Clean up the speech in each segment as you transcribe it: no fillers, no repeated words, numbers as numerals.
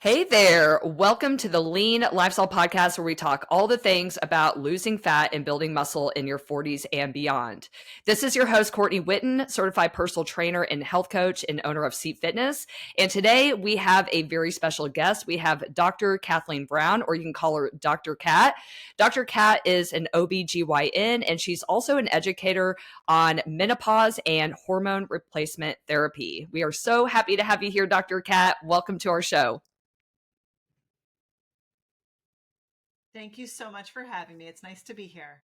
Hey there. Welcome to the Lean Lifestyle Podcast, where we talk all the things about losing fat and building muscle in your 40s and beyond. This is your host, Courtney Whitten, certified personal trainer and health coach and owner of Seat Fitness. And today we have a very special guest. We have Dr. Cathleen Brown, or you can call her Dr. Cat. Dr. Cat is an OBGYN, and she's also an educator on menopause and hormone replacement therapy. We are so happy to have you here, Dr. Cat. Welcome to our show. Thank you so much for having me. It's nice to be here.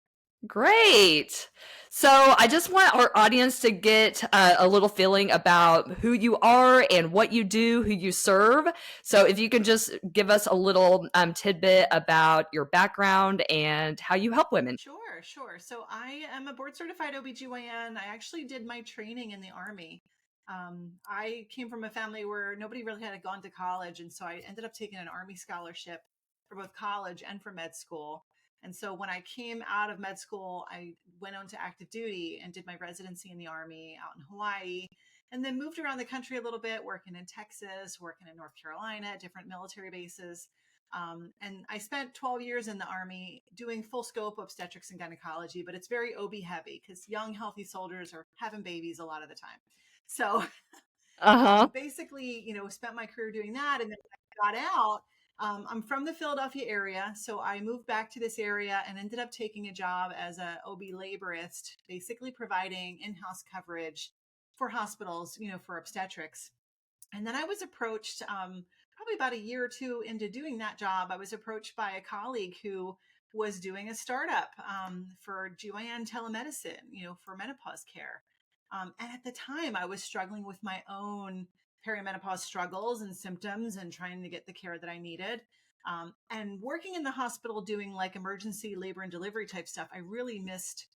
Great. So I just want our audience to get a little feeling about who you are and what you do, who you serve. So if you can just give us a little tidbit about your background and how you help women. Sure. So I am a board certified OBGYN. I actually did my training in the Army. I came from a family where nobody really had gone to college. And so I ended up taking an Army scholarship for both college and for med school. And so when I came out of med school, I went on to active duty and did my residency in the Army out in Hawaii, and then moved around the country a little bit, working in Texas, working in North Carolina, different military bases. And I spent 12 years in the Army doing full scope obstetrics and gynecology, but it's very OB heavy because young, healthy soldiers are having babies a lot of the time. So Uh-huh. basically, spent my career doing that. And then when I got out, I'm from the Philadelphia area. So I moved back to this area and ended up taking a job as a OB laborist, basically providing in-house coverage for hospitals, for obstetrics. And then I was approached, probably about a year or two into doing that job. I was approached by a colleague who was doing a startup for GYN telemedicine, for menopause care. And at the time, I was struggling with my own perimenopause struggles and symptoms and trying to get the care that I needed. And working in the hospital doing like emergency labor and delivery type stuff, I really missed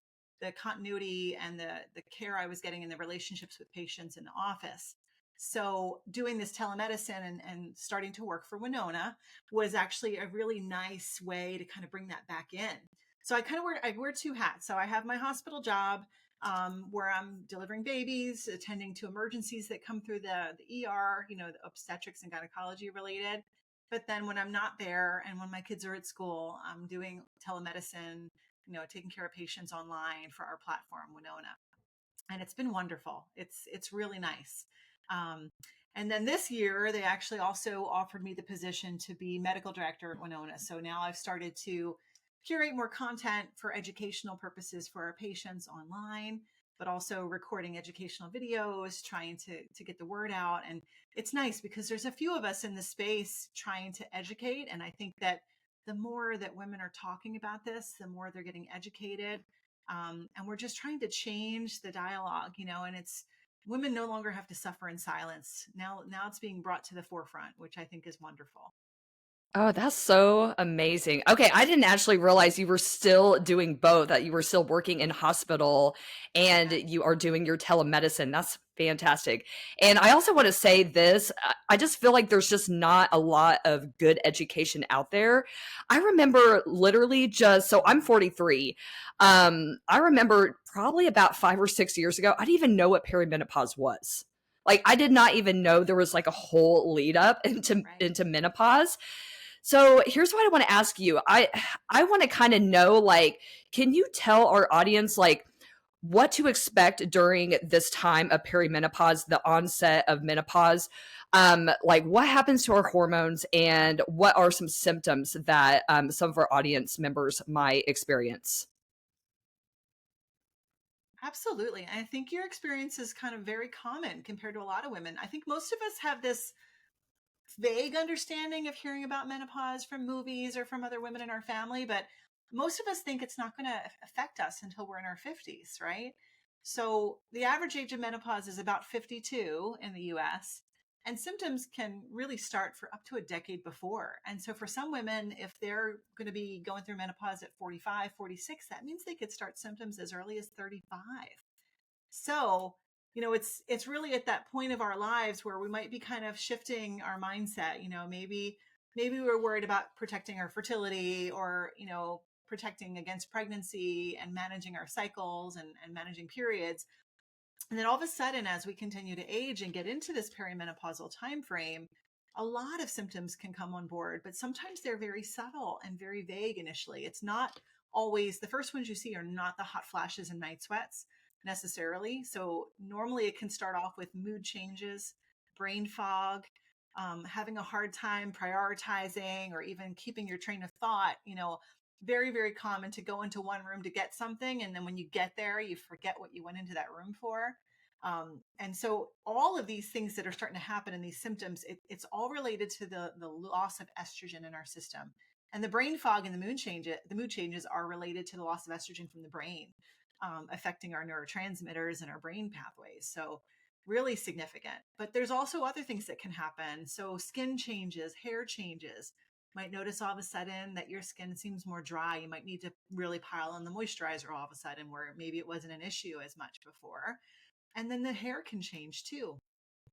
the continuity and the care I was getting in the relationships with patients in the office. So doing this telemedicine and starting to work for Winona was actually a really nice way to kind of bring that back in. So I wear two hats. So I have my hospital job where I'm delivering babies, attending to emergencies that come through the ER, the obstetrics and gynecology related. But then when I'm not there and when my kids are at school, I'm doing telemedicine, taking care of patients online for our platform, Winona. And it's been wonderful. It's really nice. Um, and then this year, they actually also offered me the position to be medical director at Winona. So now I've started to curate more content for educational purposes for our patients online, but also recording educational videos, trying to get the word out. And it's nice because there's a few of us in the space trying to educate. And I think that the more that women are talking about this, the more they're getting educated. And we're just trying to change the dialogue, and it's women no longer have to suffer in silence. Now it's being brought to the forefront, which I think is wonderful. Oh, that's so amazing. Okay, I didn't actually realize you were still doing both, that you were still working in hospital and Yeah. you are doing your telemedicine. That's fantastic. And I also want to say this, I just feel like there's just not a lot of good education out there. I remember literally so I'm 43. I remember probably about 5 or 6 years ago, I didn't even know what perimenopause was. Like I did not even know there was like a whole lead up into Right. into menopause. So here's what I want to ask you. I want to kind of know, like, can you tell our audience like what to expect during this time of perimenopause, the onset of menopause? Like what happens to our hormones and what are some symptoms that some of our audience members might experience? Absolutely. I think your experience is kind of very common compared to a lot of women. I think most of us have this vague understanding of hearing about menopause from movies or from other women in our family, but most of us think it's not going to affect us until we're in our 50s, right? So the average age of menopause is about 52 in the US, and symptoms can really start for up to a decade before. And so for some women, if they're going to be going through menopause at 45, 46, that means they could start symptoms as early as 35. So, it's really at that point of our lives where we might be kind of shifting our mindset. Maybe we're worried about protecting our fertility or, protecting against pregnancy and managing our cycles and managing periods. And then all of a sudden, as we continue to age and get into this perimenopausal time frame, a lot of symptoms can come on board, but sometimes they're very subtle and very vague initially. It's not always the first ones you see are not the hot flashes and night sweats necessarily. So normally it can start off with mood changes, brain fog, having a hard time prioritizing or even keeping your train of thought. Very, very common to go into one room to get something. And then when you get there, you forget what you went into that room for. And so all of these things that are starting to happen in these symptoms, it's all related to the loss of estrogen in our system. And the brain fog and the mood changes are related to the loss of estrogen from the brain, affecting our neurotransmitters and our brain pathways. So really significant. But there's also other things that can happen. So skin changes, hair changes. Might notice all of a sudden that your skin seems more dry. You might need to really pile on the moisturizer all of a sudden, where maybe it wasn't an issue as much before. And then the hair can change too.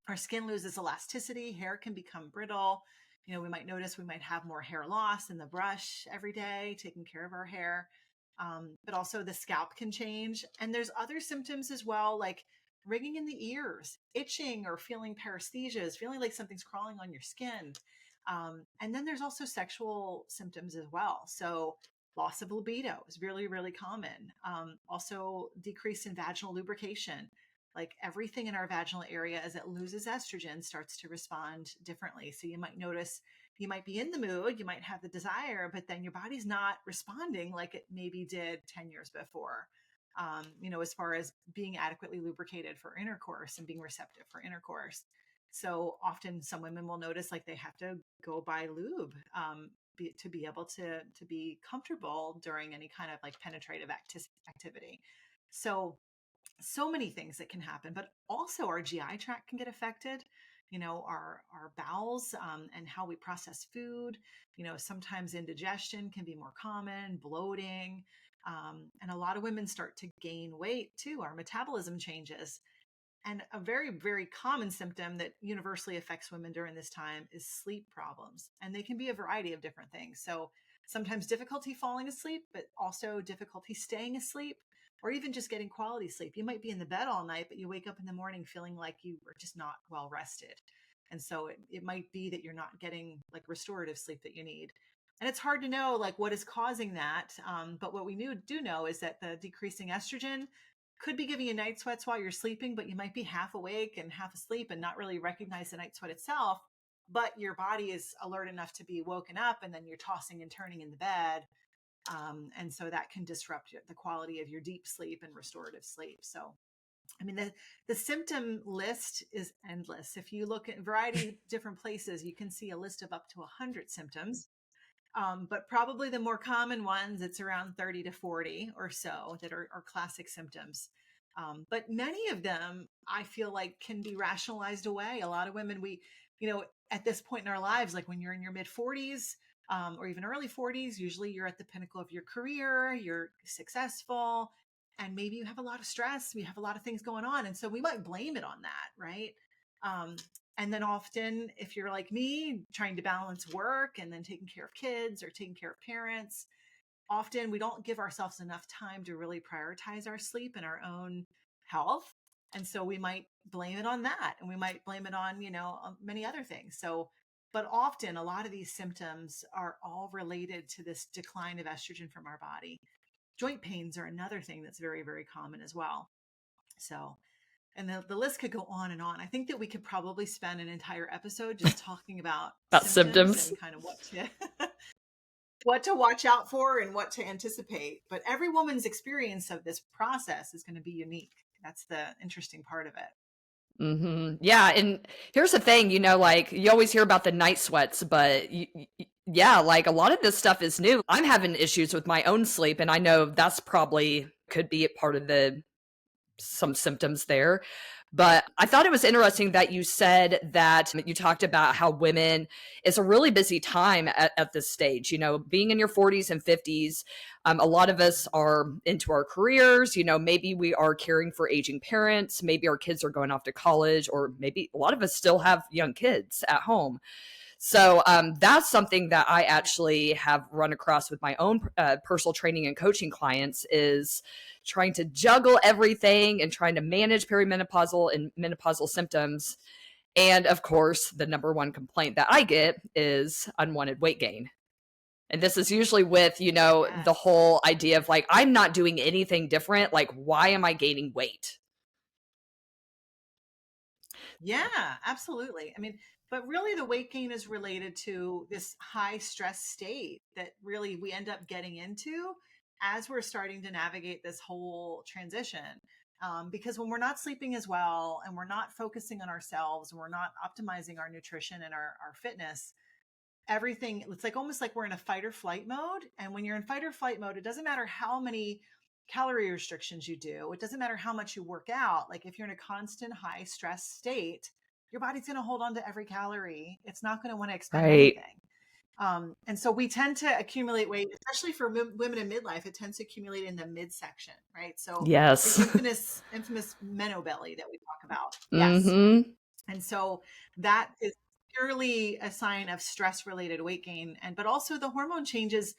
Our skin loses elasticity, hair can become brittle. We might notice we might have more hair loss in the brush every day, taking care of our hair. But also the scalp can change. And there's other symptoms as well, like ringing in the ears, itching, or feeling paresthesias, feeling like something's crawling on your skin. And then there's also sexual symptoms as well. So loss of libido is really, really common. Also decrease in vaginal lubrication. Like everything in our vaginal area, as it loses estrogen, starts to respond differently. So you might notice you might be in the mood, you might have the desire, but then your body's not responding like it maybe did 10 years before. As far as being adequately lubricated for intercourse and being receptive for intercourse. So often some women will notice like they have to go buy lube to be able to be comfortable during any kind of like penetrative activity. So many things that can happen, but also our GI tract can get affected. Our bowels and how we process food. Sometimes indigestion can be more common, bloating, and a lot of women start to gain weight too. Our metabolism changes. And a very, very common symptom that universally affects women during this time is sleep problems. And they can be a variety of different things. So sometimes difficulty falling asleep, but also difficulty staying asleep, or even just getting quality sleep. You might be in the bed all night, but you wake up in the morning feeling like you were just not well rested. And so it might be that you're not getting like restorative sleep that you need. And it's hard to know like what is causing that. But what we do know is that the decreasing estrogen could be giving you night sweats while you're sleeping, but you might be half awake and half asleep and not really recognize the night sweat itself. But your body is alert enough to be woken up, and then you're tossing and turning in the bed. And so that can disrupt the quality of your deep sleep and restorative sleep. So, I mean, the symptom list is endless. If you look at a variety of different places, you can see a list of up to 100 symptoms. But probably the more common ones, it's around 30 to 40 or so that are classic symptoms. But many of them, I feel like, can be rationalized away. A lot of women, at this point in our lives, like when you're in your mid 40s or even early 40s, usually you're at the pinnacle of your career, you're successful, and maybe you have a lot of stress, we have a lot of things going on. And so we might blame it on that, right? And then often, if you're like me, trying to balance work and then taking care of kids or taking care of parents, often we don't give ourselves enough time to really prioritize our sleep and our own health. And so we might blame it on that, and we might blame it on, many other things. So, but often a lot of these symptoms are all related to this decline of estrogen from our body. Joint pains are another thing that's very, very common as well. So, and the list could go on and on. I think that we could probably spend an entire episode just talking about symptoms and kind of what to watch out for and what to anticipate. But every woman's experience of this process is going to be unique. That's the interesting part of it. Mm-hmm. Yeah. And here's the thing, like you always hear about the night sweats, but yeah, like a lot of this stuff is new. I'm having issues with my own sleep, and I know that's probably could be a part of some symptoms there. But I thought it was interesting that you said that you talked about how women, it's a really busy time at this stage, being in your 40s and 50s. A lot of us are into our careers, maybe we are caring for aging parents, maybe our kids are going off to college, or maybe a lot of us still have young kids at home. So that's something that I actually have run across with my own personal training and coaching clients, is trying to juggle everything and trying to manage perimenopausal and menopausal symptoms. And of course, the number one complaint that I get is unwanted weight gain. And this is usually with, the Yes. whole idea of like, I'm not doing anything different. Like, why am I gaining weight? Yeah, absolutely. I mean, but really the weight gain is related to this high stress state that really we end up getting into as we're starting to navigate this whole transition. Because when we're not sleeping as well and we're not focusing on ourselves and we're not optimizing our nutrition and our fitness, everything, it's like almost like we're in a fight or flight mode. And when you're in fight or flight mode, it doesn't matter how many calorie restrictions you do, it doesn't matter how much you work out. Like if you're in a constant high stress state, your body's going to hold on to every calorie. It's not going to want to expend Right. anything. And so we tend to accumulate weight, especially for women in midlife. It tends to accumulate in the midsection, right? So the Yes. infamous meno belly that we talk about. Yes. Mm-hmm. And so that is purely a sign of stress related weight gain. And but also the hormone changes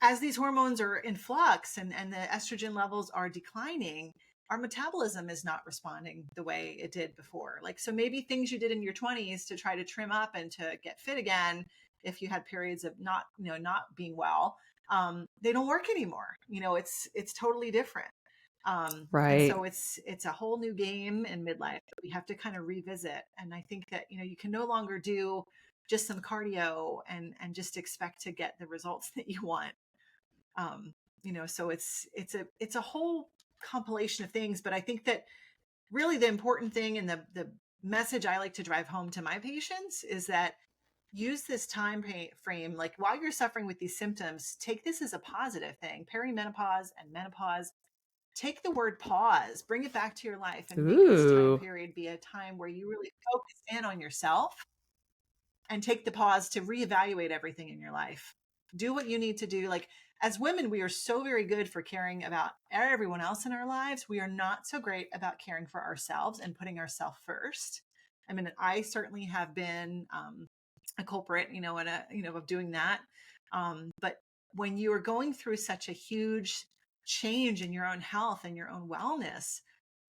as these hormones are in flux and the estrogen levels are declining. Our metabolism is not responding the way it did before. Like, so maybe things you did in your 20s to try to trim up and to get fit again, if you had periods of not being well, they don't work anymore. It's totally different. And Right. so it's a whole new game in midlife that we have to kind of revisit. And I think that, you can no longer do just some cardio and just expect to get the results that you want. So it's a whole compilation of things. But I think that really the important thing and the message I like to drive home to my patients is that use this time frame, like while you're suffering with these symptoms, take this as a positive thing. Perimenopause and menopause, take the word pause, bring it back to your life, and make this time Ooh. period be a time where you really focus in on yourself and take the pause to reevaluate everything in your life. Do what you need to do. Like, as women, we are so very good for caring about everyone else in our lives. We are not so great about caring for ourselves and putting ourselves first. I mean, I certainly have been a culprit, of doing that. But when you are going through such a huge change in your own health and your own wellness,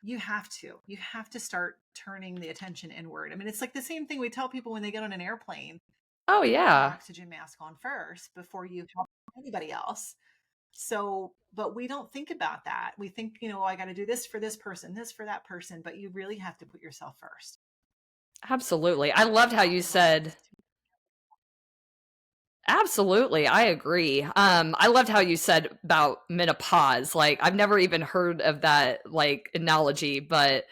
you have to start turning the attention inward. I mean, it's like the same thing we tell people when they get on an airplane, Oh, put your yeah. oxygen mask on first before you help anybody else. So, but we don't think about that. We think, I got to do this for this person, this for that person, but you really have to put yourself first. Absolutely. I loved how you Talking about said, this too. absolutely. I agree. I loved how you said about menopause. Like, I've never even heard of that, like, analogy, but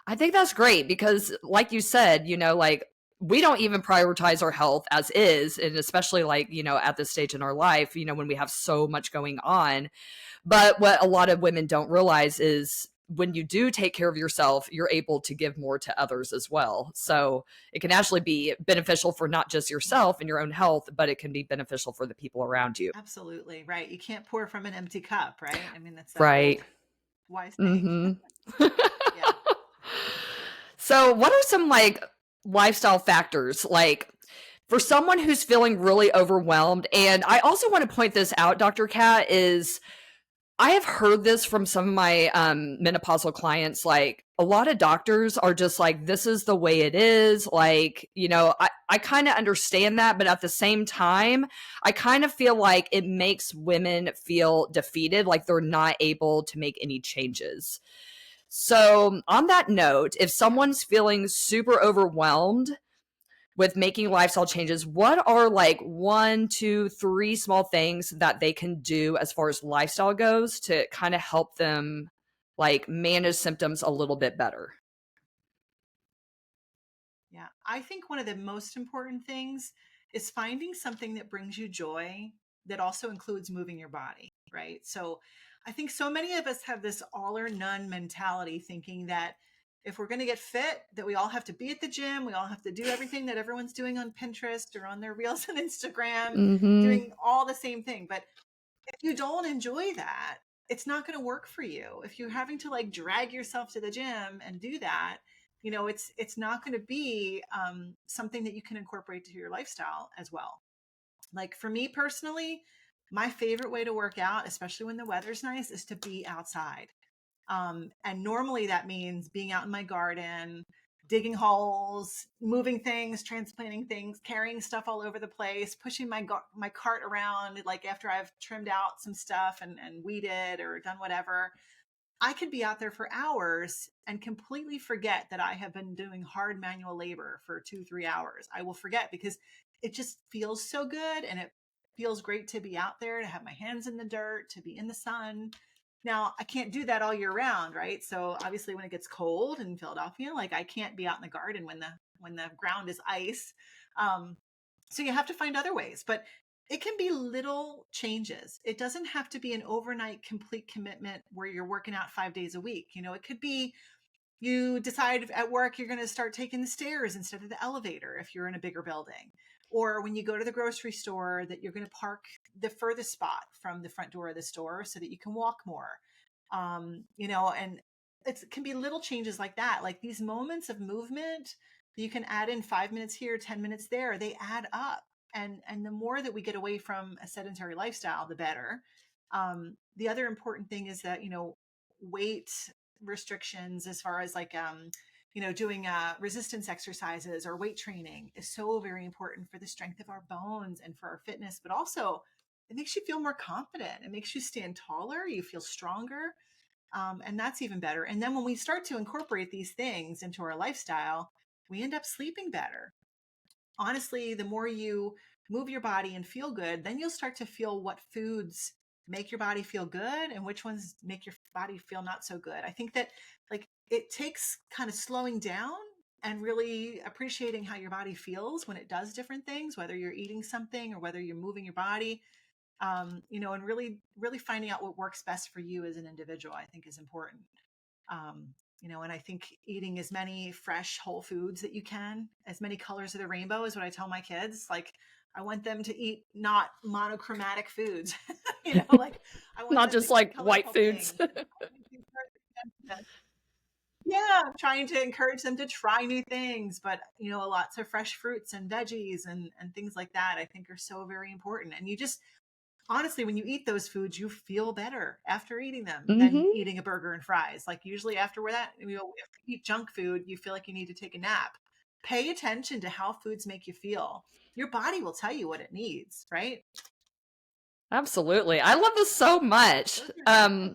I think that's great because, like you said, like, we don't even prioritize our health as is. And especially, like, at this stage in our life, when we have so much going on. But what a lot of women don't realize is when you do take care of yourself, you're able to give more to others as well. So it can actually be beneficial for not just Yeah, yourself and your own health, but it can be beneficial for the people around you. absolutely. Right. You can't pour from an empty cup, right? I mean, that's that old Right. wise saying. Hmm. Yeah. So, what are some like lifestyle factors like for someone who's feeling really overwhelmed? And I also want to point this out, Dr. Kat, is I have heard this from some of my menopausal clients. Like a lot of doctors are just like, this is the way it is. Like, I kind of understand that. But at the same time, I kind of feel like it makes women feel defeated, like they're not able to make any changes. So, on that note, if Yeah. someone's feeling super overwhelmed, with making lifestyle changes, what are like one, two, three small things that they can do as far as lifestyle goes to kind of help them like manage symptoms a little bit better? Yeah. I think one of the most important things is finding something that brings you joy that also includes moving your body, right? So I think so many of us have this all or none mentality, thinking that if we're going to get fit, that we all have to be at the gym, we all have to do everything that everyone's doing on Pinterest or on their reels on Instagram, Mm-hmm. doing all the same thing. But if you don't enjoy that, it's not going to work for you. If you're having to like drag yourself to the gym and do that, it's not going to be something that you can incorporate to your lifestyle as well. Like for me personally, my favorite way to work out, especially when the weather's nice, is to be outside. And normally that means being out in my garden, digging holes, moving things, transplanting things, carrying stuff all over the place, pushing my cart around, like after I've trimmed out some stuff and weeded or done whatever. I could be out there for hours and completely forget that I have been doing hard manual labor for 2-3 hours. I will forget because it just feels so good, and it feels great to be out there, to have my hands in the dirt, to be in the sun. Now, I can't do that all year round, right? So obviously when it gets cold in Philadelphia, like I can't be out in the garden when the ground is ice. Um, so you have to find other ways, but it can be little changes. It doesn't have to be an overnight complete commitment where you're working out 5 days a week. You know, it could be you decide at work you're going to start taking the stairs instead of the elevator if you're in a bigger building. Or when you go to the grocery store, that you're going to park the furthest spot from the front door of the store so that you can walk more. You know, and it can be little changes like that, like these moments of movement you can add in 5 minutes here, 10 minutes there, they add up. And the more that we get away from a sedentary lifestyle, the better. The other important thing is that, you know, weight restrictions as far as like, you know, doing resistance exercises or weight training is so very important for the strength of our bones and for our fitness, but also it makes you feel more confident. It makes you stand taller. You feel stronger. And that's even better. And then when we start to incorporate these things into our lifestyle, we end up sleeping better. Honestly, the more you move your body and feel good, then you'll start to feel what foods make your body feel good and which ones make your body feel not so good. I think that like it takes kind of slowing down and really appreciating how your body feels when it does different things, whether you're eating something or whether you're moving your body, you know, and really, really finding out what works best for you as an individual, I think is important. You know, and I think eating as many fresh whole foods that you can, as many colors of the rainbow is what I tell my kids. Like I want them to eat not monochromatic foods, you know, like I want Not them to just eat like white colorful foods. things. Yeah, I'm trying to encourage them to try new things, but you know, lots of fresh fruits and veggies and things like that I think are so very important. And you just honestly, when you eat those foods, you feel better after eating them than Mm-hmm. eating a burger and fries. Like usually after that, you know, if you eat junk food, you feel like you need to take a nap. Pay attention to how foods make you feel. Your body will tell you what it needs, right? Absolutely. I love this so much. Those are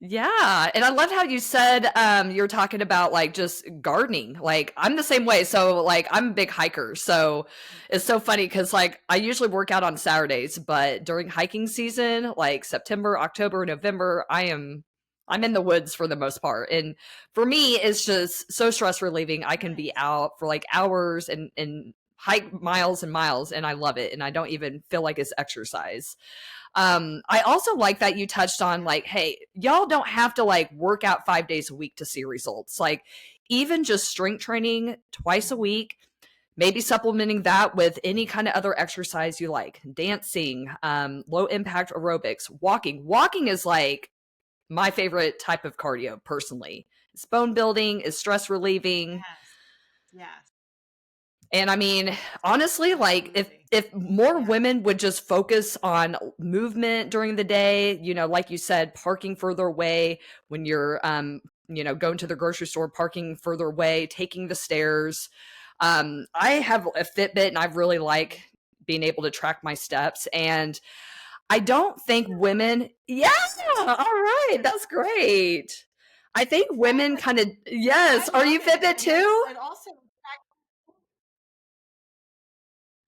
Yeah, and I love how you said you're talking about like just gardening. Like I'm the same way. So like I'm a big hiker. So it's so funny cuz like I usually work out on Saturdays, but during hiking season, like September, October, November, I'm in the woods for the most part. And for me it's just so stress relieving. I can be nice. out for like hours and hike miles and miles and I love it and I don't even feel like it's exercise. I also like that you touched on Yeah. like, hey, y'all don't have to like work out 5 days a week to see results. Like, even just strength training twice a Mhm. week, maybe supplementing that with any kind of other exercise you like, dancing, low impact aerobics, walking. Walking is like my favorite type of cardio personally. It's bone building, is stress relieving. Yes. Yes. And I mean, honestly, like Absolutely. if more Yeah. women would just focus on movement during the day, you know, like you said, parking further away when you're you know, going to the grocery store, parking further away, taking the stairs. I have a Fitbit and I really like being able to track my steps. And I don't think women, yeah, all right, that's great. I think women Yes. kind of, yes. I Are love you it. Fitbit And it's too? and also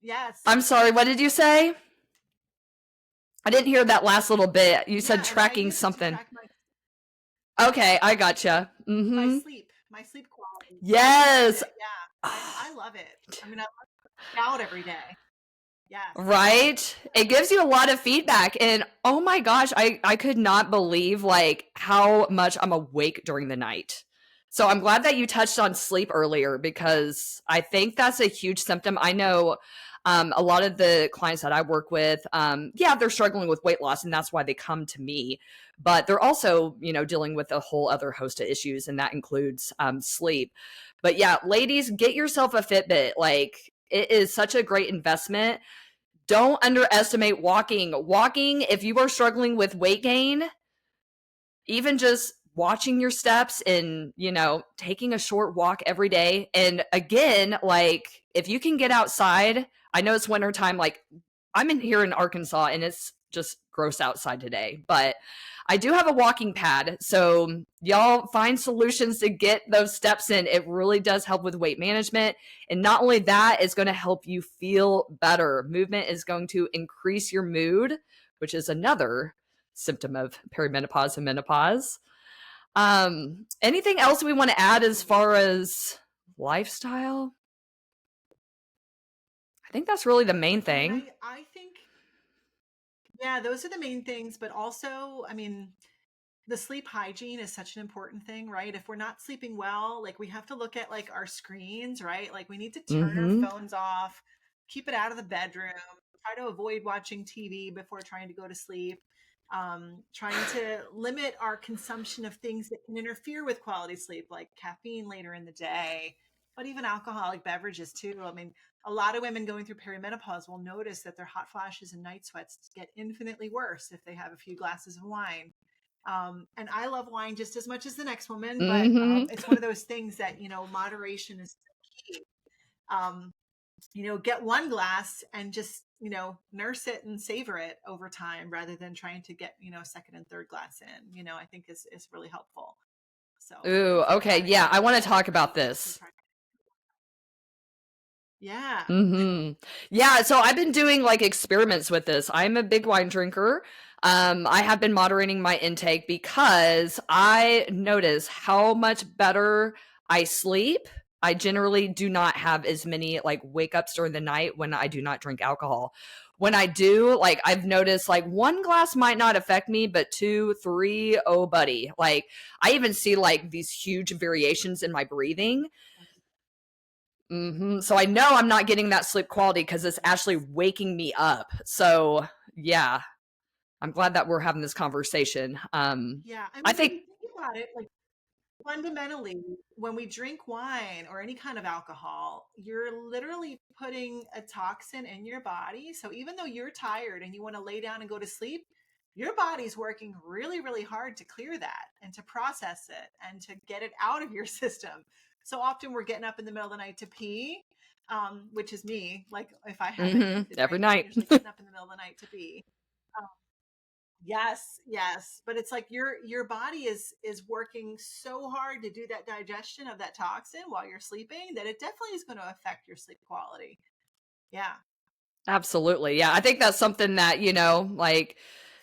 yes. I'm sorry, what did you say? I didn't hear that last little bit. You said Yeah, and I tracking use it to something. track Okay, I gotcha. Mm-hmm. my sleep quality. I use Yes. it. Yeah. I love it. I mean, I work out every day. Yes. Right? It gives you a lot of feedback. And oh my gosh, I could not believe like how much I'm awake during the night. So I'm glad that you touched on sleep earlier because I think that's a huge symptom. I know a lot of the clients that I work with, yeah, they're struggling with weight loss and that's why they come to me. But they're also, you know, dealing with a whole other host of issues, and that includes sleep. But yeah, ladies, get yourself a Fitbit. Like it is such a great investment. Don't underestimate walking. Walking, if you are struggling with weight gain, even just watching your steps and, taking a short walk every day. And again, like if you can get outside, I know it's wintertime, like I'm in here in Arkansas and it's just gross outside today, but I do have a walking pad. So y'all find solutions to get those steps in. It really does help with weight management. And not only that, it's going to help you feel better. Movement is going to increase your mood, which is another symptom of perimenopause and menopause. Anything else we want to add as far as lifestyle? I think that's really the main I mean, thing. I think, yeah, those are the main things, but also, I mean, the sleep hygiene is such an important thing, right? If we're not sleeping well, like we have to look at like our screens, right? Like we need to turn our Mm-hmm. phones off, keep it out of the bedroom, try to avoid watching TV before trying to go to sleep. Trying to limit our consumption of things that can interfere with quality sleep, like caffeine later in the day, but even alcoholic beverages too. I mean, a lot of women going through perimenopause will notice that their hot flashes and night sweats get infinitely worse if they have a few glasses of wine. And I love wine just as much as the next woman, but Mm-hmm. it's one of those things that, moderation is key. Um, get one glass and just, nurse it and savor it over time rather than trying to get, second and third glass in, I think is really helpful. So Ooh, if you're okay. having Yeah, I want to trouble, talk about to this. try. Yeah. Hmm. Yeah, so I've been doing like experiments with this. I'm a big wine drinker. I have been moderating my intake because I notice how much better I sleep. I generally do not have as many like wake ups during the night when I do not drink alcohol. When I do, like I've noticed like one glass might not affect me, but two, three, oh buddy. Like I even see like these huge variations in my breathing. So I know I'm not getting that sleep quality because it's actually Yes. waking me up. So yeah, I'm glad that we're having this conversation. Yeah. I I mean, when think, you think about it, like fundamentally, when we drink wine or any kind of alcohol, you're literally putting a toxin in your body. So even though you're tired and you want to lay down and go to sleep, your body's working really, really hard to clear that and to process it and to get it out of your system. So often we're getting up in the middle of the night to pee, which is me. Like if I haven't had to every drink, I'm night. usually getting up in the middle of the night to pee. Um, Yes, yes, but it's like your body is working so hard to do that digestion of that toxin while you're sleeping that it definitely is going to affect your sleep quality. Yeah. Absolutely. Yeah. I think that's something that, like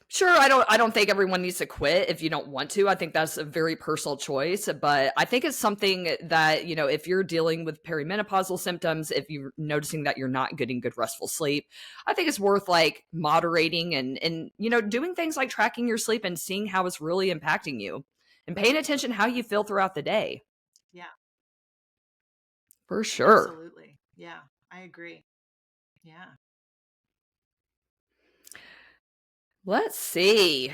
sure, I don't think everyone needs to quit if you don't want to. I think that's a very personal choice, but I think it's something that, if you're dealing with perimenopausal symptoms, if you're noticing that you're not getting good restful sleep, I think it's worth like moderating and doing things like tracking your sleep and seeing how it's really impacting you and paying attention how you feel throughout the day. Yeah, For sure. absolutely. Yeah, I agree. Yeah. Let's see.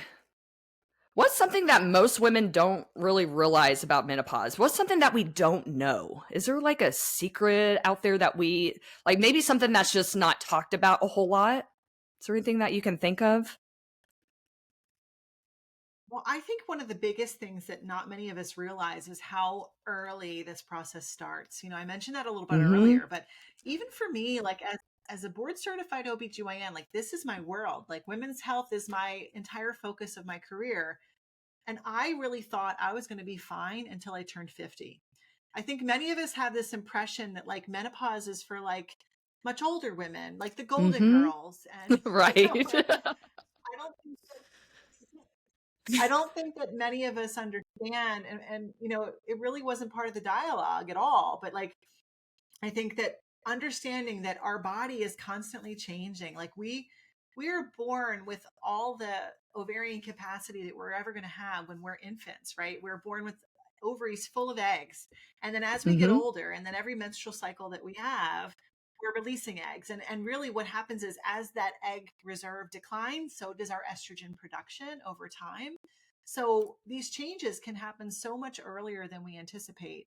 What's something that most women don't really realize about menopause? What's something that we don't know? Is there like a secret out there that we like maybe something that's just not talked about a whole lot? Is there anything that you can think of? Well, I think one of the biggest things that not many of us realize is how early this process starts. I mentioned that a little bit Mhm. earlier, but even for me, like as a board certified OBGYN, like this is my world. Like women's health is my entire focus of my career. And I really thought I was going to be fine until I turned 50. I think many of us have this impression that like menopause is for like much older women, like the Golden Mhm. Girls. And, Right. and I don't think I don't think that many of us understand, and it really wasn't part of the dialogue at all. But like, I think that understanding that our body is constantly changing, like we are born with all the ovarian capacity that we're ever going to have when we're infants, right? We're born with ovaries full of eggs, and then as we get Mhm. older, and then every menstrual cycle that we have, we're releasing eggs, and really what happens is as that egg reserve declines, so does our estrogen production over time. So these changes can happen so much earlier than we anticipate.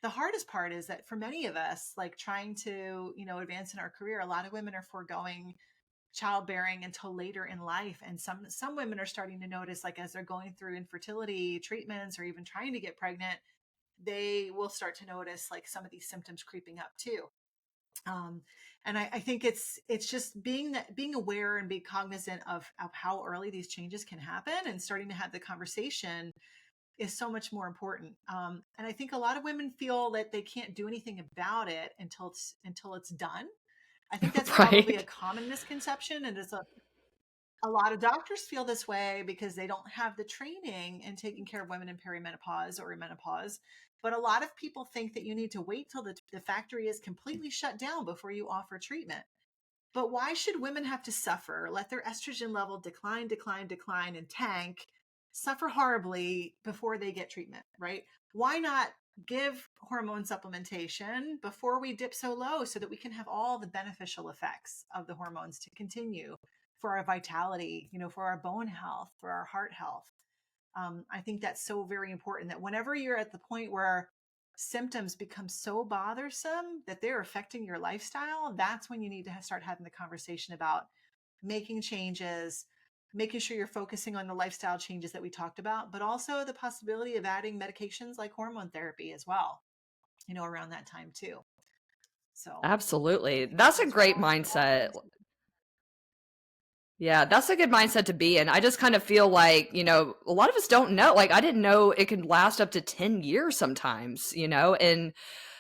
The hardest part is that for many of us, like trying to advance in our career, a lot of women are foregoing childbearing until later in life. And some women are starting to notice, like, as they're going through infertility treatments or even trying to get pregnant, they will start to notice like some of these symptoms creeping up too. Um, and I think it's just being aware and being cognizant of how early these changes can happen, and starting to have the conversation is so much more important. And I think a lot of women feel that they can't do anything about it until it's done. I think that's probably a Right. common misconception, and a lot of doctors feel this way because they don't have the training in taking care of women in perimenopause or in menopause. But a lot of people think that you need to wait till the factory is completely shut down before you offer treatment. But why should women have to suffer, let their estrogen level decline, and tank, suffer horribly before they get treatment, right? Why not give hormone supplementation before we dip so low so that we can have all the beneficial effects of the hormones to continue for our vitality, for our bone health, for our heart health? I think that's so very important, that whenever you're at the point where symptoms become so bothersome that they're affecting your lifestyle, that's when you need to start having the conversation about making changes, making sure you're focusing on the lifestyle changes that we talked about, but also the possibility of adding medications like hormone therapy as well, around that time too. So I Absolutely. think that That's a those are great all mindset. things. Yeah, that's a good mindset to be in. I just kind of feel like, a lot of us don't know. Like, I didn't know it could last up to 10 years sometimes, and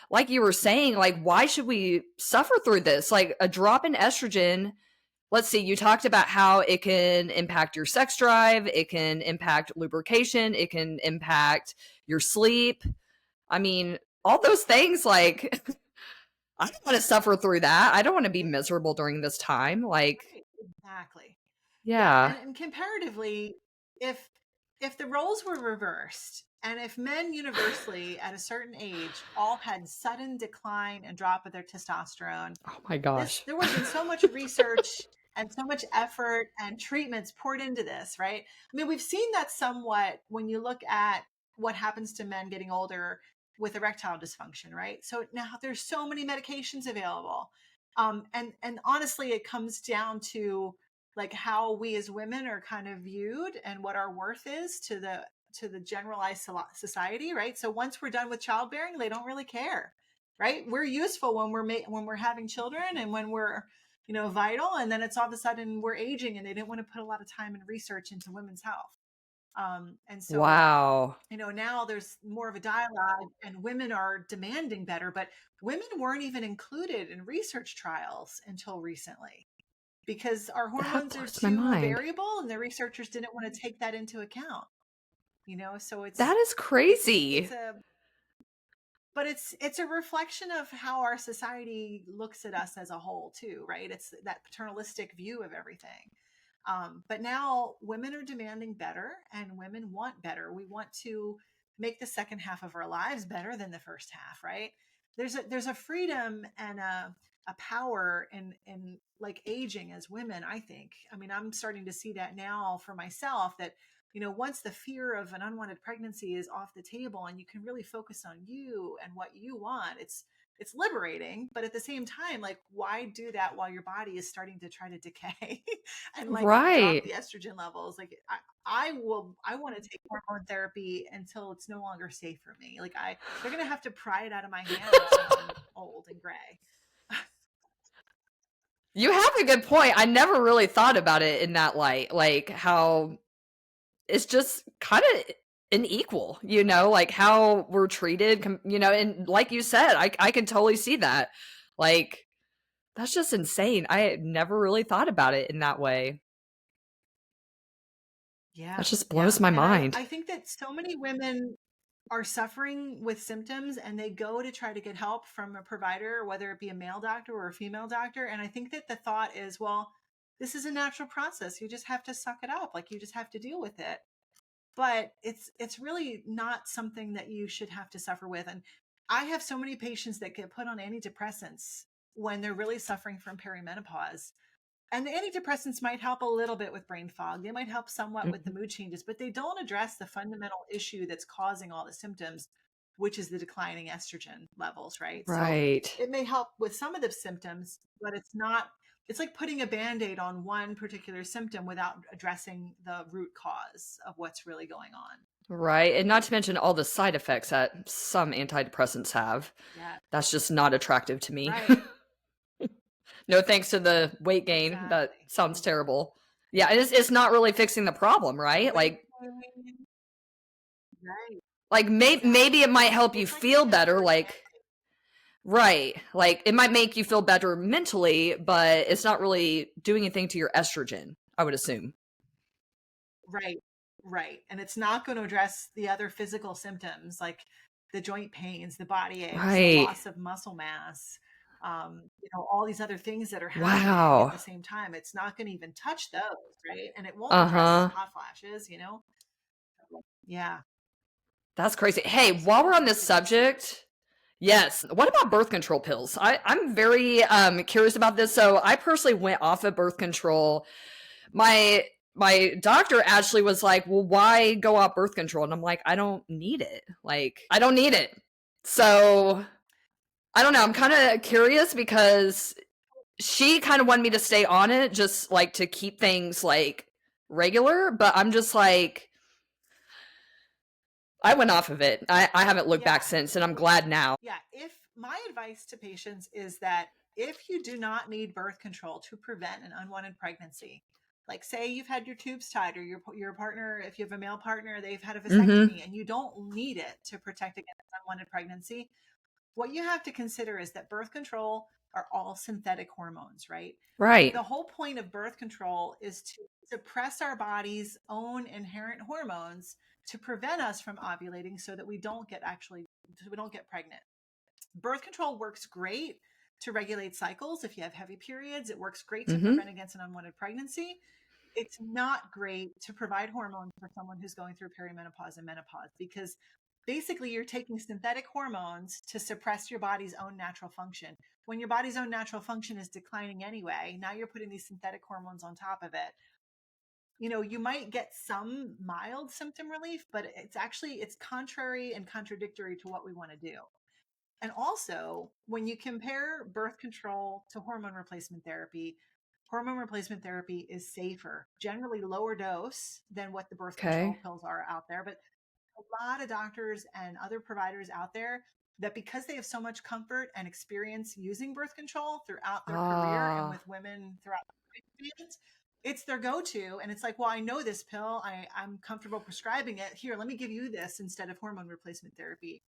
like you were saying, like, why should we suffer through this? Like, a drop in estrogen, let's see, you talked about how it can impact your sex drive, it can impact lubrication, it can impact your sleep. I mean, all those things, like, I don't want to suffer through that. I don't want to be miserable during this time. Like, Right, exactly. Yeah, yeah. and comparatively, if the roles were reversed, and if men universally at a certain age all had sudden decline and drop of their testosterone, Oh my gosh. there would have been so much research and so much effort and treatments poured into this, right? I mean, we've seen that somewhat when you look at what happens to men getting older with erectile dysfunction, right? So now there's so many medications available. And honestly, it comes down to like how we as women are kind of viewed and what our worth is to the generalized society, right? So once we're done with childbearing, they don't really care, right? We're useful when when we're having children and when we're vital, and then it's all of a sudden we're aging, and they didn't want to put a lot of time and research into women's health. And so Wow. now there's more of a dialogue, and women are demanding better, but women weren't even included in research trials until recently because our That hormones are blows my too mind. variable, and the researchers didn't want to take that into account. So That is it's crazy. a but it's a reflection of how our society looks at us as a whole too, right? It's that paternalistic view of everything. But now women are demanding better, and women want better. We want to make the second half of our lives better than the first half, right? There's a freedom and a power in like aging as women, I think. I mean, I'm starting to see that now for myself, that once the fear of an unwanted pregnancy is off the table and you can really focus on you and what you want, it's liberating. But at the same time, like, why do that while your body is starting to try to decay and like drop Right. the estrogen levels? Like, I want to take hormone therapy until it's no longer safe for me. Like, they're gonna have to pry it out of my hand or something old and gray. You have a good point. I never really thought about it in that light, like how it's just kind of unequal, like how we're treated, and like you said, I can totally see that. Like, that's just insane. I never really thought about it in that way. That Yeah, just blows yeah. my And I, mind. I think that so many women are suffering with symptoms, and they go to try to get help from a provider, whether it be a male doctor or a female doctor. And I think that the thought is, well, this is a natural process. You just have to suck it up. Like, you just have to deal with it. But it's really not something that you should have to suffer with. And I have so many patients that get put on antidepressants when they're really suffering from perimenopause, and the antidepressants might help a little bit with brain fog. They might help somewhat with the Mhm. mood changes, but they don't address the fundamental issue that's causing all the symptoms, which is the declining estrogen levels, right? So Right. it may help with some of the symptoms, but it's not it's like putting a Band-Aid on one particular symptom without addressing the root cause of what's really going on. Right. And not to mention all the side effects that some antidepressants have. Yeah. That's just not attractive to me. Right. No thanks to the weight gain. That Exactly. sounds terrible. Yeah, it's not really fixing the problem, right? Weight gain, right. Like maybe Exactly. it might help you It's like feel any better, other like right. Like it might make you feel better mentally, but it's not really doing anything to your estrogen, I would assume. right. Right. And it's not going to address the other physical symptoms like the joint pains, the body aches, the Right. loss of muscle mass, all these other things that are happening at Wow. the same time. It's not going to even touch those, right? And it won't address Uh-huh. hot flashes. Yeah. That's crazy. Hey, So while we're on important this to get to. subject, yes. What about birth control pills? I'm very curious about this. So I personally went off of birth control. My doctor actually was like, "Well, why go off birth control?" And I'm like, "I don't need it. Like, I don't need it." So I don't know. I'm kind of curious because she kind of wanted me to stay on it, just like to keep things like regular. But I'm just like, I went off of it. I haven't looked Yeah. back since, and I'm glad now. Yeah. If my advice to patients is that if you do not need birth control to prevent an unwanted pregnancy, like say you've had your tubes tied or your partner, if you have a male partner, they've had a Mm-hmm. vasectomy and you don't need it to protect against unwanted pregnancy, what you have to consider is that birth control are all synthetic hormones, right? Right. The whole point of birth control is to suppress our body's own inherent hormones to prevent us from ovulating so that we don't get pregnant. Birth control works great to regulate cycles. If you have heavy periods, it works great to Mm-hmm. prevent against an unwanted pregnancy. It's not great to provide hormones for someone who's going through perimenopause and menopause because basically you're taking synthetic hormones to suppress your body's own natural function. When your body's own natural function is declining anyway, now you're putting these synthetic hormones on top of it. You might get some mild symptom relief, but it's contrary and contradictory to what we want to do. And also, when you compare birth control to hormone replacement therapy is safer, generally lower dose than what the birth control Okay. pills are out there. But a lot of doctors and other providers out there that because they have so much comfort and experience using birth control throughout their career and Ah. with women throughout their experience, it's their go-to. And it's like, well, I know this pill. I'm comfortable prescribing it. Here, let me give you this instead of hormone replacement therapy.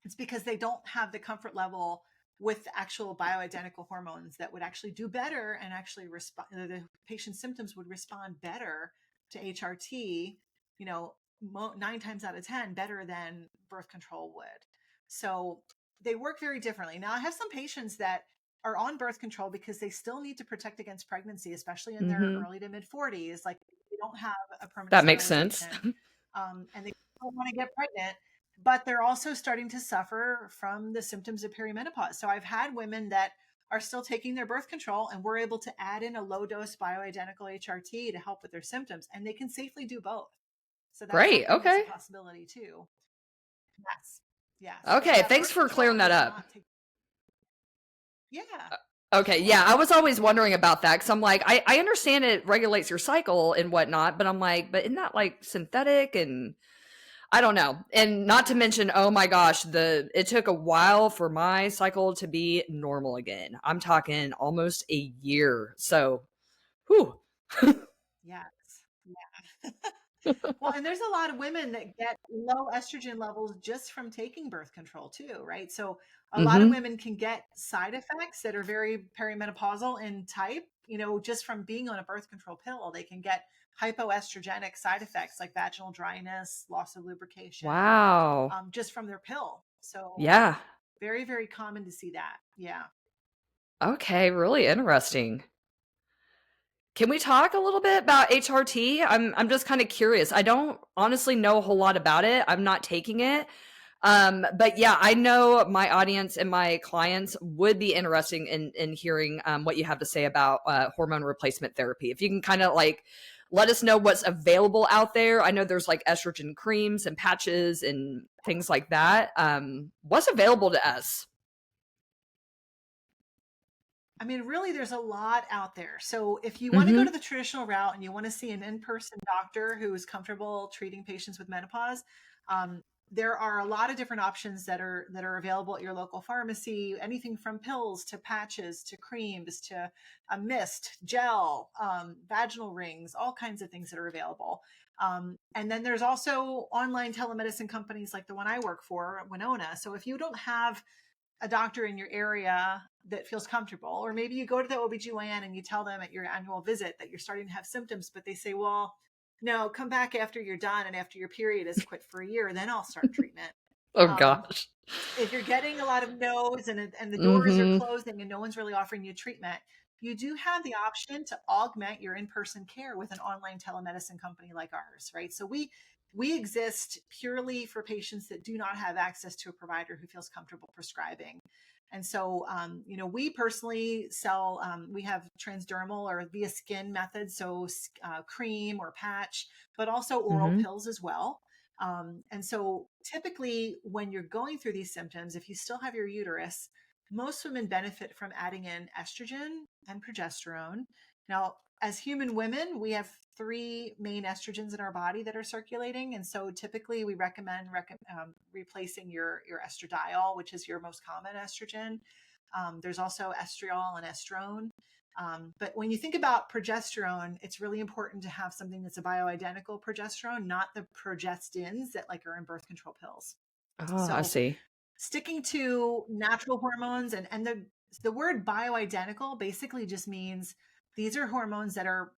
It's because they don't have the comfort level with actual bioidentical hormones that would actually do better and actually respond. The patient's symptoms would respond better to HRT, 9 times out of 10 better than birth control would. So they work very differently. Now, I have some patients that are on birth control because they still need to protect against pregnancy, especially in their Mm-hmm. early to mid 40s. Like they don't have a permanent That makes sense. sterilization, and they don't want to get pregnant, but they're also starting to suffer from the symptoms of perimenopause. So I've had women that are still taking their birth control and we're able to add in a low dose bioidentical HRT to help with their symptoms, and they can safely do both. So that's Great. something that's a Okay. possibility too. Yes. Yes. But Okay. yeah, Thanks birth for clearing control that does up. not take. Yeah, Okay. Yeah. sure. I was always wondering about that because I'm like, I understand it regulates your cycle and whatnot, but I'm like, but isn't that like synthetic? And I don't know. And not to Yeah. mention, oh my gosh, it took a while for my cycle to be normal again. I'm talking almost a year. So, whew. Yes. Yeah. Well, and there's a lot of women that get low estrogen levels just from taking birth control too, right? So a lot of Mm-hmm. women can get side effects that are very perimenopausal in type, just from being on a birth control pill. They can get hypoestrogenic side effects like vaginal dryness, loss of lubrication, Wow. just from their pill. So Yeah. very, very common to see that. Yeah. Okay. Really interesting. Can we talk a little bit about HRT? I'm just kind of curious. I don't honestly know a whole lot about it. I'm not taking it. But yeah, I know my audience and my clients would be interesting in hearing what you have to say about hormone replacement therapy. If you can kind of like let us know what's available out there. I know there's like estrogen creams and patches and things like that. What's available to us? I mean, really, there's a lot out there. So if you want to go to the traditional route and you want to see an in-person doctor who is comfortable treating patients with menopause, there are a lot of different options that are available at your local pharmacy. Anything from pills to patches to creams to a mist, gel, vaginal rings, all kinds of things that are available. And then there's also online telemedicine companies like the one I work for, Winona. So if you don't have a doctor in your area that feels comfortable, or maybe you go to the OBGYN and you tell them at your annual visit that you're starting to have symptoms, but they say, well, no, come back after you're done and after your period is quit for a year, then I'll start treatment. Oh gosh. If you're getting a lot of no's and the doors are Mm-hmm. closing and no one's really offering you treatment, you do have the option to augment your in-person care with an online telemedicine company like ours, right? So we exist purely for patients that do not have access to a provider who feels comfortable prescribing. And so, we personally sell, we have transdermal or via skin methods, so cream or patch, but also oral Mm-hmm. pills as well. And so typically when you're going through these symptoms, if you still have your uterus, most women benefit from adding in estrogen and progesterone. Now, as human women, we have three main estrogens in our body that are circulating. And so typically we recommend replacing your estradiol, which is your most common estrogen. There's also estriol and estrone. But when you think about progesterone, it's really important to have something that's a bioidentical progesterone, not the progestins that like are in birth control pills. Oh, I So see. sticking to natural hormones and the word bioidentical basically just means these are hormones that are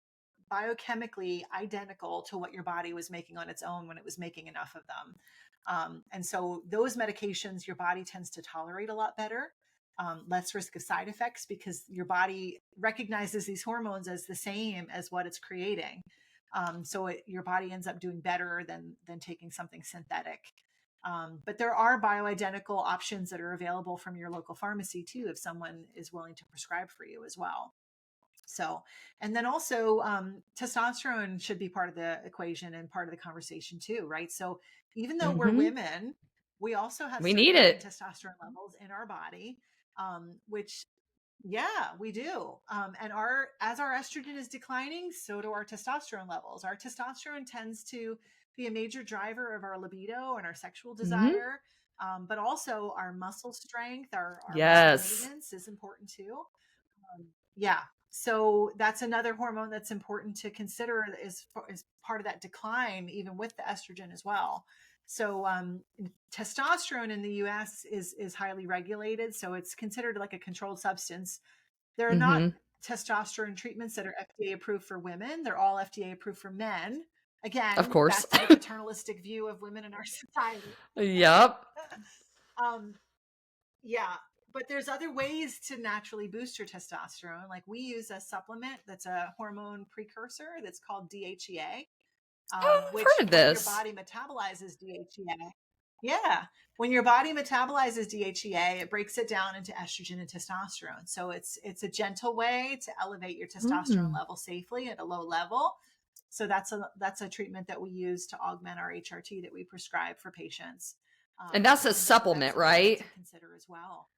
biochemically identical to what your body was making on its own when it was making enough of them. And so those medications your body tends to tolerate a lot better, less risk of side effects because your body recognizes these hormones as the same as what it's creating. Your body ends up doing better than taking something synthetic. But there are bioidentical options that are available from your local pharmacy too, if someone is willing to prescribe for you as well. So, and then also testosterone should be part of the equation and part of the conversation too, right? So even though we're Mm-hmm. women, we also have We need circulating it. testosterone levels in our body, which yeah, we do. And as our estrogen is declining, so do our testosterone levels. Our testosterone tends to be a major driver of our libido and our sexual Mm-hmm. desire, but also our muscle strength, our muscle Yes. maintenance is important too. Yeah. So that's another hormone that's important to consider is part of that decline, even with the estrogen as well. So testosterone in the U.S. is highly regulated, so it's considered like a controlled substance. There are not Mm-hmm. testosterone treatments that are FDA approved for women. They're all FDA approved for men. Of Again, course. back to the paternalistic view of women in our society. Yep. um, yeah, but there's other ways to naturally boost your testosterone. Like we use a supplement that's a hormone precursor that's called DHEA, Oh, I've which heard of when your this. body metabolizes DHEA, yeah, when your body metabolizes DHEA, it breaks it down into estrogen and testosterone. So it's a gentle way to elevate your testosterone Mm. level safely at a low level. So that's a treatment that we use to augment our HRT that we prescribe for patients. And that's a And so that's supplement, important right? to consider as well.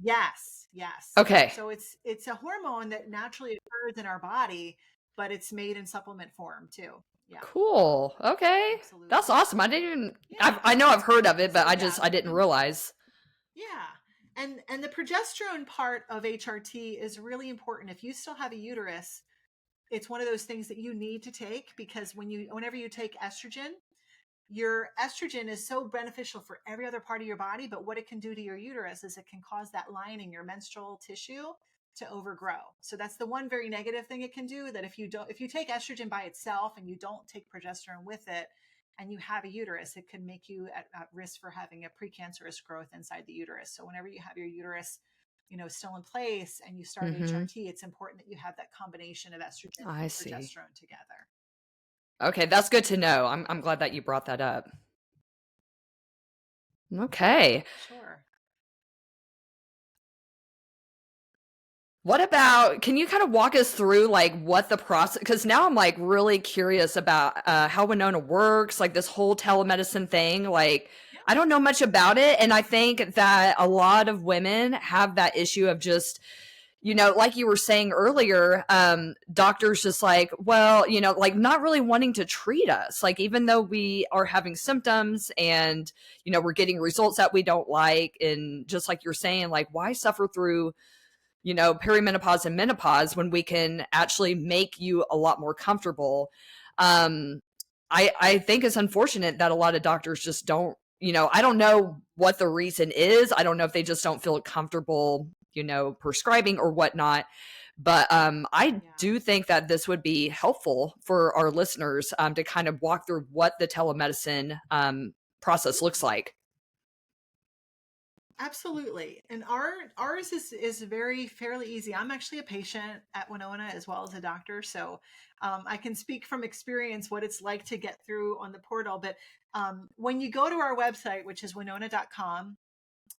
Yes, yes. Okay. So it's a hormone that naturally occurs in our body, but it's made in supplement form too. Yeah, Cool. Okay. That's absolutely. awesome. I didn't even Yeah. I know I've heard of it, but So yeah, I didn't realize. yeah. And the progesterone part of HRT is really important. If you still have a uterus, it's one of those things that you need to take because whenever you take estrogen, your estrogen is so beneficial for every other part of your body, but what it can do to your uterus is it can cause that lining, your menstrual tissue, to overgrow. So that's the one very negative thing it can do, that if you take estrogen by itself and you don't take progesterone with it and you have a uterus, it can make you at risk for having a precancerous growth inside the uterus. So whenever you have your uterus, still in place and you start Mm-hmm. HRT, it's important that you have that combination of estrogen I and see. progesterone together. Okay, that's good to know. I'm glad that you brought that up. Okay. Sure. What about, can you kind of walk us through like what the process, because now I'm like really curious about how Winona works, like this whole telemedicine thing. Like, Yeah. I don't know much about it. And I think that a lot of women have that issue of just, like you were saying earlier, doctors just like, well, like not really wanting to treat us. Like, even though we are having symptoms and, we're getting results that we don't like. And just like you're saying, like, why suffer through, perimenopause and menopause when we can actually make you a lot more comfortable? I think it's unfortunate that a lot of doctors just don't, I don't know what the reason is. I don't know if they just don't feel comfortable, prescribing or whatnot. But I Yeah. do think that this would be helpful for our listeners to kind of walk through what the telemedicine process looks like. Absolutely. And ours is very fairly easy. I'm actually a patient at Winona as well as a doctor. So I can speak from experience what it's like to get through on the portal. But when you go to our website, which is winona.com,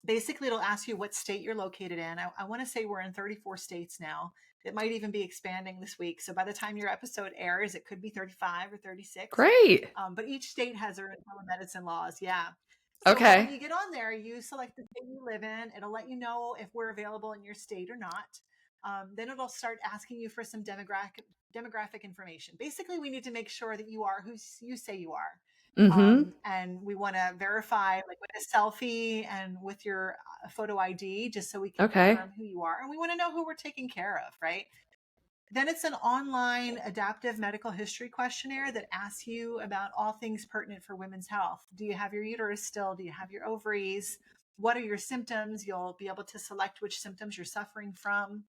basically it'll ask you what state you're located in. I want to say we're in 34 states now. It might even be expanding this week. So by the time your episode airs, it could be 35 or 36. Great. But each state has their own telemedicine laws. Yeah. So when Okay. you get on there, you select the state you live in. It'll let you know if we're available in your state or not. Then it'll start asking you for some demographic information. Basically, we need to make sure that you are who you say you are. Mm-hmm. And we want to verify like with a selfie and with your photo ID, just so we can Okay. confirm who you are. And we want to know who we're taking care of, right? Then it's an online adaptive medical history questionnaire that asks you about all things pertinent for women's health. Do you have your uterus still? Do you have your ovaries? What are your symptoms? You'll be able to select which symptoms you're suffering from.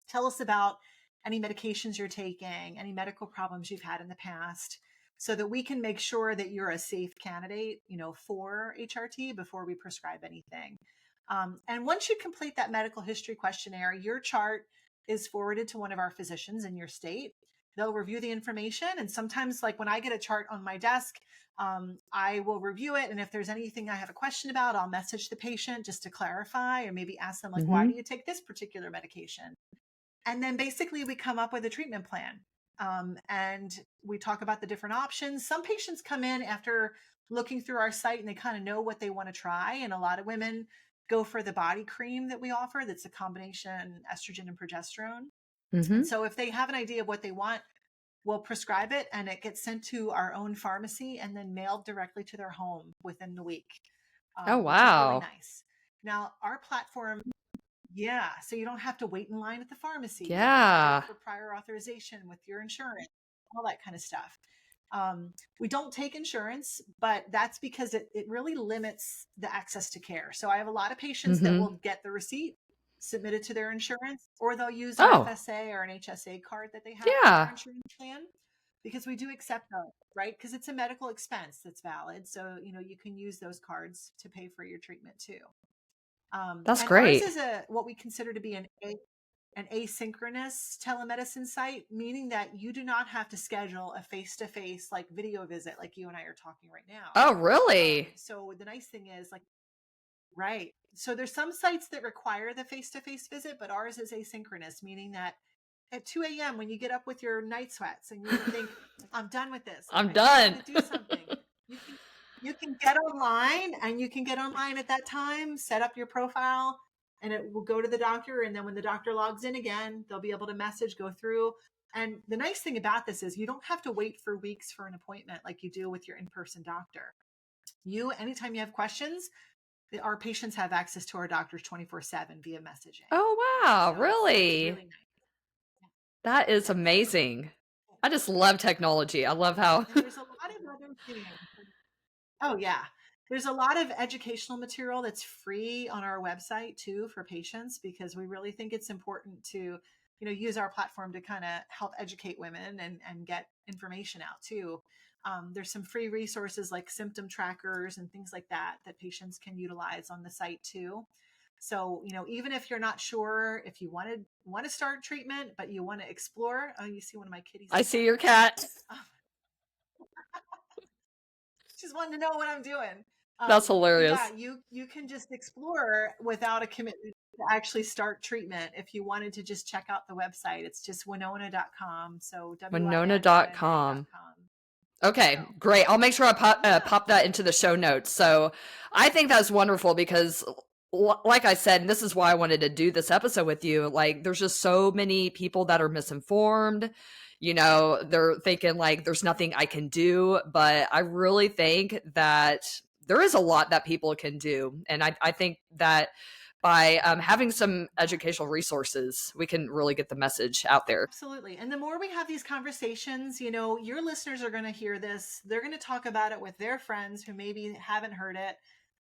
Tell us about any medications you're taking, any medical problems you've had in the past, so that we can make sure that you're a safe candidate, for HRT before we prescribe anything. And once you complete that medical history questionnaire, your chart is forwarded to one of our physicians in your state. They'll review the information. And sometimes, like when I get a chart on my desk, I will review it. And if there's anything I have a question about, I'll message the patient just to clarify, or maybe ask them, like, why do you take this particular medication? And then basically we come up with a treatment plan. And we talk about the different options. Some patients come in after looking through our site and they kind of know what they want to try. And a lot of women go for the body cream that we offer. That's a combination estrogen and progesterone. Mm-hmm. And so if they have an idea of what they want, we'll prescribe it and it gets sent to our own pharmacy and then mailed directly to their home within the week. Oh, Which is really wow. nice. Now, our platform, yeah, so you don't have to wait in line at the pharmacy. You don't have to Yeah. wait for prior authorization with your insurance, all that kind of stuff. We don't take insurance, but that's because it really limits the access to care. So I have a lot of patients that Mm-hmm. will get the receipt submitted to their insurance, or they'll use an Oh, FSA or an HSA card that they have in yeah. their insurance plan, because we do accept those, right? Because it's a medical expense that's valid. So, you can use those cards to pay for your treatment too. That's And ours great. is what we consider to be an asynchronous telemedicine site, meaning that you do not have to schedule a face-to-face like video visit like you and I are talking right now. Oh, really? So the nice thing is, like, right. So there's some sites that require the face-to-face visit, but ours is asynchronous, meaning that at 2 a.m. when you get up with your night sweats and you think, I'm done with this, I'm I just done. want to do something, you can get online, and you can get online at that time, set up your profile, and it will go to the doctor. And then when the doctor logs in again, they'll be able to message, go through. And the nice thing about this is you don't have to wait for weeks for an appointment like you do with your in-person doctor. Anytime you have questions, our patients have access to our doctors 24/7 via messaging. Oh, wow. So it's Really? really nice. That is Yes. amazing. I just love technology. I love how. And there's a lot of other things. Oh, yeah. There's a lot of educational material that's free on our website too for patients, because we really think it's important to, use our platform to kind of help educate women and get information out too. There's some free resources like symptom trackers and things like that patients can utilize on the site too. So, even if you're not sure if you want to start treatment, but you want to explore. Oh, you see one of my kitties. I see your cat. Just wanting to know what I'm doing. That's But hilarious. yeah, you can just explore without a commitment to actually start treatment. If you wanted to just check out the website, it's just winona.com. So Winona.com. winona.com. Okay, So, great. I'll make sure I yeah, pop that into the show notes. So I think that's wonderful because, like I said, and this is why I wanted to do this episode with you. Like, there's just so many people that are misinformed. They're thinking like there's nothing I can do, but I really think that there is a lot that people can do. And I think that by having some educational resources, we can really get the message out there. absolutely. And the more we have these conversations, your listeners are going to hear this. They're going to talk about it with their friends who maybe haven't heard it.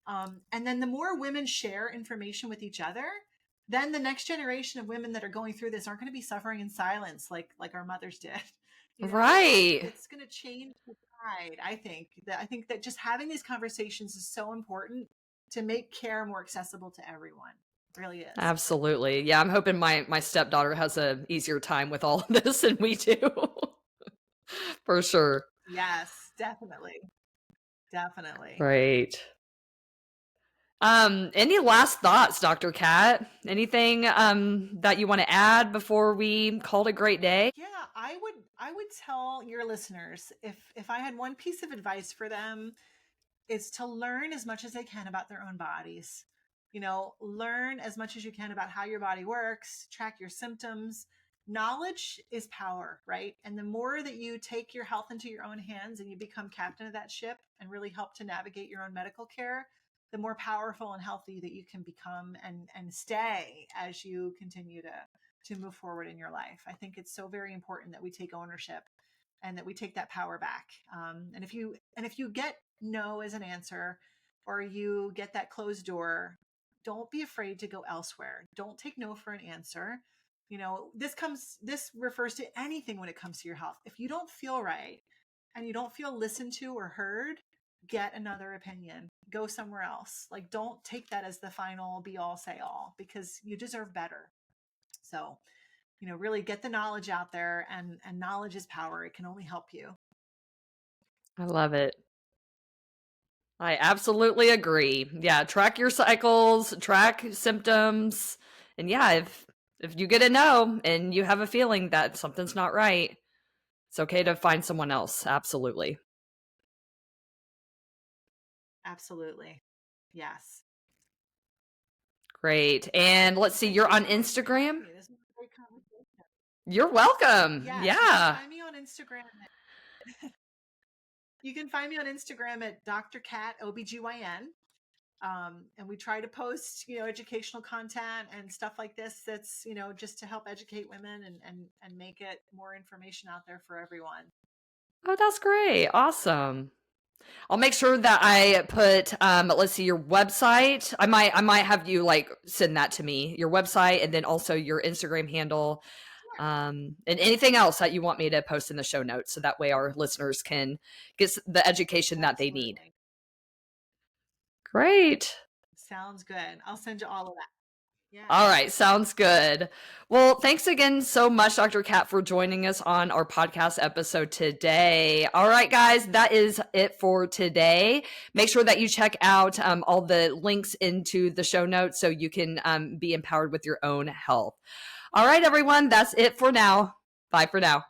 And then the more women share information with each other, then the next generation of women that are going through this aren't going to be suffering in silence like our mothers did. Right. It's going to change the tide. I think that just having these conversations is so important to make care more accessible to everyone. It really is. Absolutely. Yeah, I'm hoping my stepdaughter has a easier time with all of this than we do. For sure. Yes, definitely. Definitely. Right. Any last thoughts, Dr. Kat? Anything that you want to add before we call it a great day? Yeah, I would tell your listeners, if I had one piece of advice for them, is to learn as much as they can about their own bodies. Learn as much as you can about how your body works, track your symptoms. Knowledge is power, right? And the more that you take your health into your own hands and you become captain of that ship and really help to navigate your own medical care, the more powerful and healthy that you can become and stay as you continue to move forward in your life. I think it's so very important that we take ownership and that we take that power back. And if you get no as an answer, or you get that closed door, don't be afraid to go elsewhere. Don't take no for an answer. This refers to anything when it comes to your health. If you don't feel right and you don't feel listened to or heard, get another opinion. Go somewhere else. Like, don't take that as the final be all say all, because you deserve better. So, really get the knowledge out there, and knowledge is power. It can only help you. I love it. I absolutely agree. Yeah, track your cycles, track symptoms. And yeah, if you get a no and you have a feeling that something's not right, it's okay to find someone else. Absolutely. Absolutely. Yes. Great. And let's see, Thank you're you on so much for joining Instagram? me. This was a great conversation. You're welcome. Yes, you can Yeah. find me on Instagram. You can find me on Instagram at Dr. Cat OBGYN. And we try to post, educational content and stuff like this. That's, just to help educate women and make it more information out there for everyone. Oh, that's great. Awesome. I'll make sure that I put let's see, your website. I might have you like send that to me, your website, and then also your Instagram handle. And anything else that you want me to post in the show notes so that way our listeners can get the education that they need. Absolutely. Great. Sounds good. I'll send you all of that. All Yes. right, sounds good. Well, thanks again so much, Dr. Kat, for joining us on our podcast episode today. All right, guys, that is it for today. Make sure that you check out all the links into the show notes so you can be empowered with your own health. All right, everyone, that's it for now. Bye for now.